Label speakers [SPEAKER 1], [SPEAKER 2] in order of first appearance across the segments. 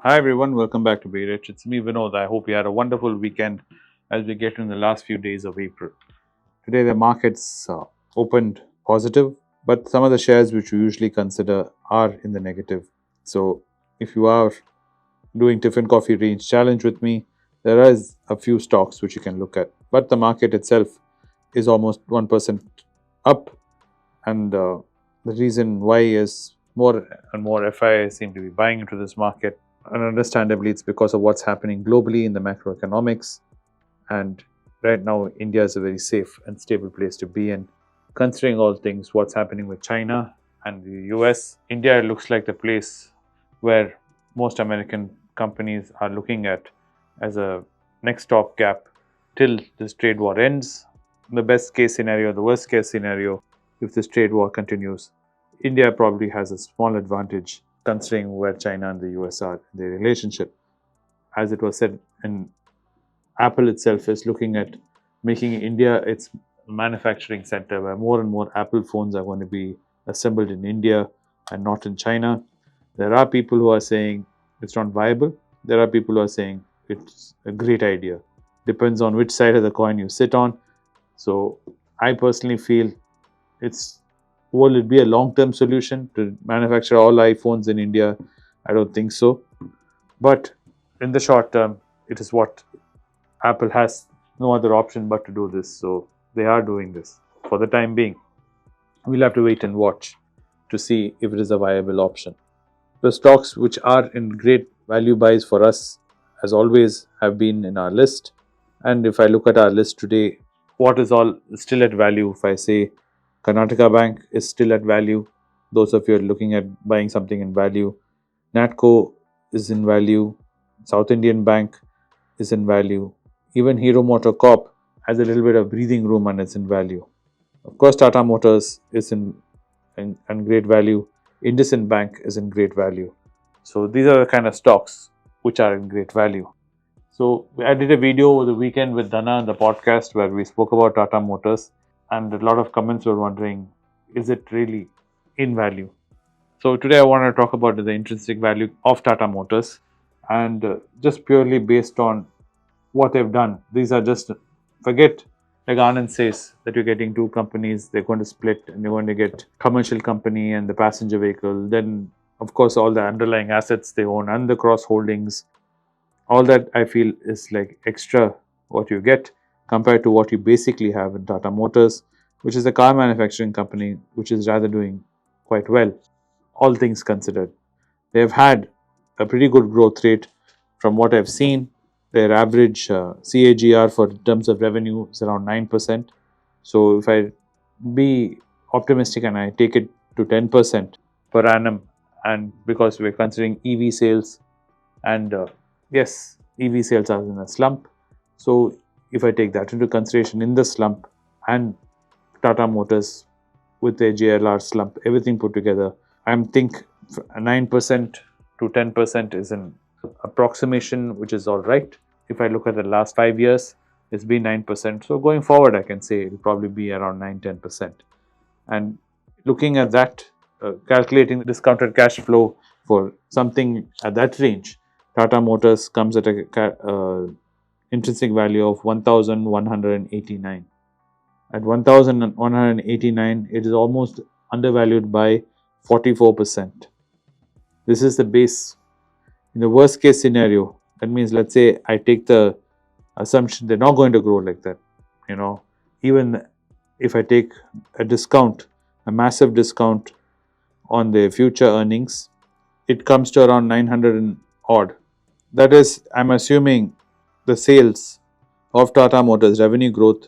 [SPEAKER 1] Hi everyone, welcome back to Be Rich. It's me Vinod. I hope you had a wonderful weekend as we get in the last few days of April. Today the markets opened positive, but some of the shares which we usually consider are in the negative. So if you are doing Tiffin Coffee Range Challenge with me, there is a few stocks which you can look at. But the market itself is almost 1% up, and the reason why is more and more FIIs seem to be buying into this market, and understandably it's because of what's happening globally in the macroeconomics. And right now India is a very safe and stable place to be in, considering all things what's happening with China and the US. India looks like the place where most American companies are looking at as a next stopgap till this trade war ends. The best case scenario, the worst case scenario, if this trade war continues, India probably has a small advantage considering where China and the US are in their relationship. As it was said, and Apple itself is looking at making India its manufacturing center, where more and more Apple phones are going to be assembled in India and not in China. There are people who are saying it's not viable. There are people who are saying it's a great idea. Depends on which side of the coin you sit on. So I personally feel it's will it be a long-term solution to manufacture all iPhones in India? I don't think so. But in the short term, it is what Apple has no other option but to do this. So they are doing this for the time being. We'll have to wait and watch to see if it is a viable option. The stocks which are in great value buys for us, as always, have been in our list. And if I look at our list today, what is all still at value? If I say Karnataka Bank is still at value, those of you are looking at buying something in value. Natco is in value. South Indian Bank is in value. Even Hero Motor Corp has a little bit of breathing room and it's in value. Of course, Tata Motors is in great value. IndusInd Bank is in great value. So these are the kind of stocks which are in great value. So I did a video over the weekend with Dana on the podcast where we spoke about Tata Motors, and a lot of comments were wondering, is it really in value? So today I want to talk about the intrinsic value of Tata Motors, and just purely based on what they've done. These are just, forget, like Anand says, that you're getting two companies, they're going to split and you're going to get commercial company and the passenger vehicle. Then, of course, all the underlying assets they own and the cross holdings. All that I feel is like extra what you get compared to what you basically have in Tata Motors, which is a car manufacturing company which is rather doing quite well, all things considered. They've had a pretty good growth rate from what I've seen. Their average CAGR for terms of revenue is around 9%. So if I be optimistic and I take it to 10% per annum, and because we're considering EV sales, and yes, EV sales are in a slump. So if I take that into consideration in the slump, and Tata Motors with their JLR slump, everything put together, I think 9% to 10% is an approximation which is all right. If I look at the last 5 years, it's been 9%. So going forward, I can say it'll probably be around 9-10%. And looking at that, calculating the discounted cash flow for something at that range, Tata Motors comes at a intrinsic value of 1,189. At 1,189, it is almost undervalued by 44%. This is the base. In the worst case scenario, that means, let's say I take the assumption they're not going to grow like that. Even if I take a discount, a massive discount on their future earnings, it comes to around 900 and odd. That is, I'm assuming the sales of Tata Motors revenue growth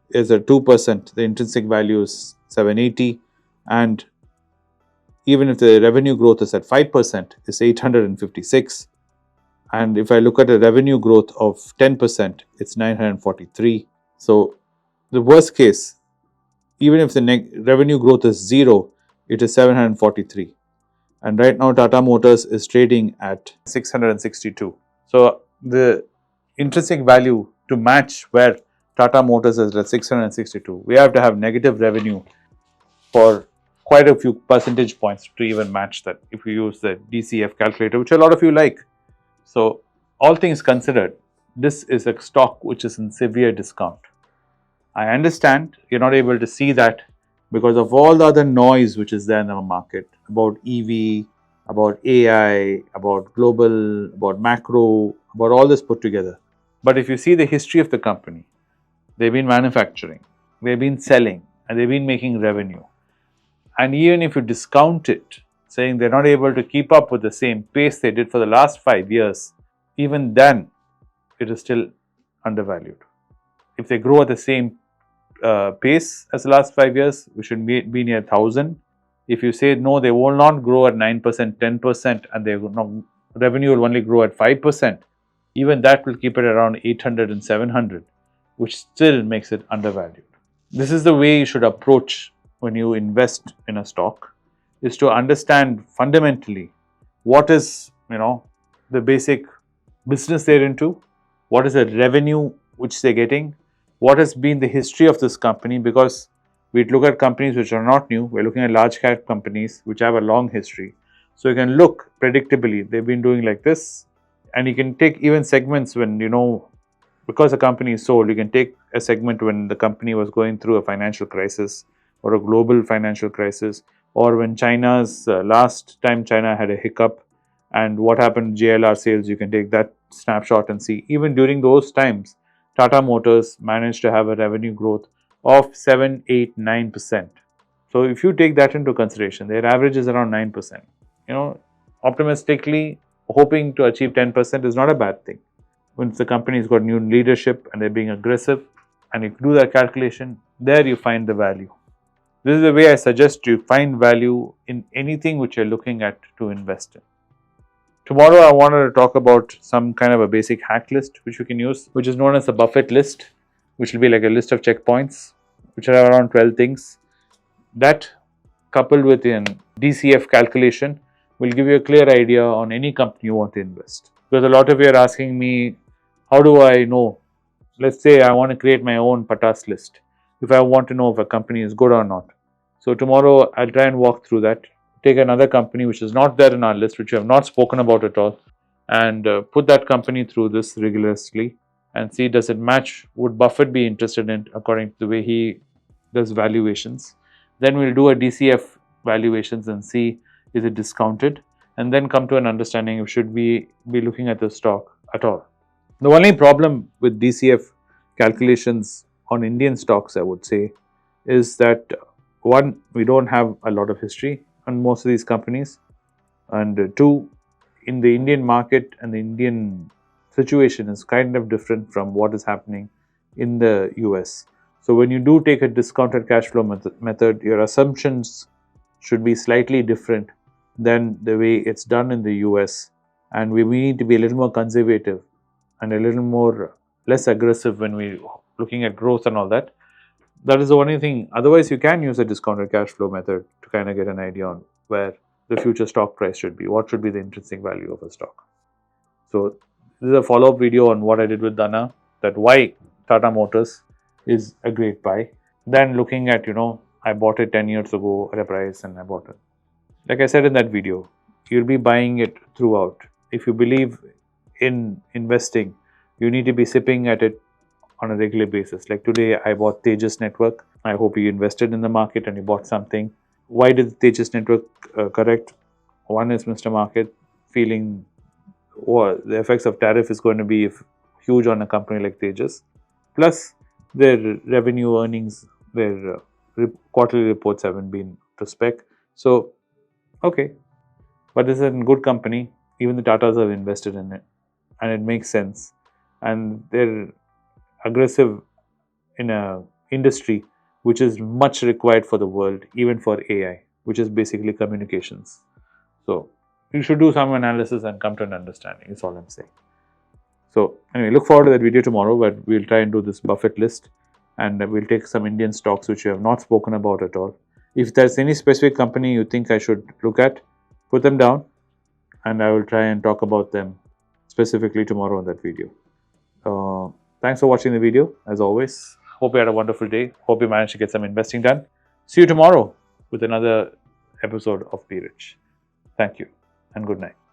[SPEAKER 1] is at 2%. The intrinsic value is 780, and even if the revenue growth is at 5%, it's 856. And if I look at a revenue growth of 10%, it's 943. So the worst case, even if the revenue growth is zero, it is 743. And right now Tata Motors is trading at 662. So the intrinsic value to match where Tata Motors is at 662, we have to have negative revenue for quite a few percentage points to even match that, if you use the DCF calculator, which a lot of you like. So all things considered, this is a stock which is in severe discount. I understand you're not able to see that because of all the other noise which is there in the market about EV, about AI, about global, about macro, about all this put together. But if you see the history of the company, they've been manufacturing, they've been selling, and they've been making revenue. And even if you discount it, saying they're not able to keep up with the same pace they did for the last 5 years, even then it is still undervalued. If they grow at the same pace as the last 5 years, we should be near 1,000. If you say no, they will not grow at 9%, 10%, and their revenue will only grow at 5%, even that will keep it around 800 and 700, which still makes it undervalued. This is the way you should approach when you invest in a stock, is to understand fundamentally what is, the basic business they're into, what is the revenue which they're getting, what has been the history of this company, because we look at companies which are not new, we're looking at large cap companies which have a long history. So you can look predictably, they've been doing like this, and you can take even segments when, because a company is sold, you can take a segment when the company was going through a financial crisis or a global financial crisis, or when China's, last time China had a hiccup, and what happened to JLR sales, you can take that snapshot and see. Even during those times, Tata Motors managed to have a revenue growth of 7, 8, 9%. So if you take that into consideration, their average is around 9%. Optimistically hoping to achieve 10% is not a bad thing. Once the company's got new leadership and they're being aggressive, and if you do that calculation, there you find the value. This is the way I suggest you find value in anything which you're looking at to invest in. Tomorrow, I wanted to talk about some kind of a basic hack list which you can use, which is known as the Buffett list, which will be like a list of checkpoints, which are around 12 things. That, coupled with an DCF calculation, will give you a clear idea on any company you want to invest. Because a lot of you are asking me, how do I know? Let's say I want to create my own patas list, if I want to know if a company is good or not. So tomorrow, I'll try and walk through that. Take another company which is not there in our list, which we have not spoken about at all, and put that company through this rigorously and see, does it match? Would Buffett be interested in, according to the way he does valuations? Then we'll do a DCF valuations and see, is it discounted? And then come to an understanding if should we be looking at the stock at all. The only problem with DCF calculations on Indian stocks, I would say, is that one, we don't have a lot of history on most of these companies, and two, in the Indian market and the Indian situation is kind of different from what is happening in the US. So when you do take a discounted cash flow method, your assumptions should be slightly different than the way it's done in the US, and we need to be a little more conservative and a little more less aggressive when we're looking at growth and all that. That is the only thing. Otherwise, you can use a discounted cash flow method to kind of get an idea on where the future stock price should be, what should be the intrinsic value of a stock. So this is a follow-up video on what I did with Dana, that why Tata Motors is a great buy. Then looking at, I bought it 10 years ago at a price and I bought it. Like I said in that video, you'll be buying it throughout. If you believe in investing, you need to be sipping at it on a regular basis. Like today, I bought Tejas Network. I hope you invested in the market and you bought something. Why did Tejas Network correct? One is Mr. Market feeling the effects of tariff is going to be huge on a company like Tejas. Plus, their revenue earnings, their quarterly reports haven't been to spec. So, okay. But this is a good company. Even the Tatas have invested in it. And it makes sense. And they're aggressive in a industry which is much required for the world, even for AI, which is basically communications. So you should do some analysis and come to an understanding, is all I'm saying. So anyway, look forward to that video tomorrow, where we'll try and do this Buffett list, and we'll take some Indian stocks which we have not spoken about at all. If there's any specific company you think I should look at, put them down, and I will try and talk about them specifically tomorrow in that video. Thanks for watching the video, as always. Hope you had a wonderful day. Hope you managed to get some investing done. See you tomorrow with another episode of Be Rich. Thank you and good night.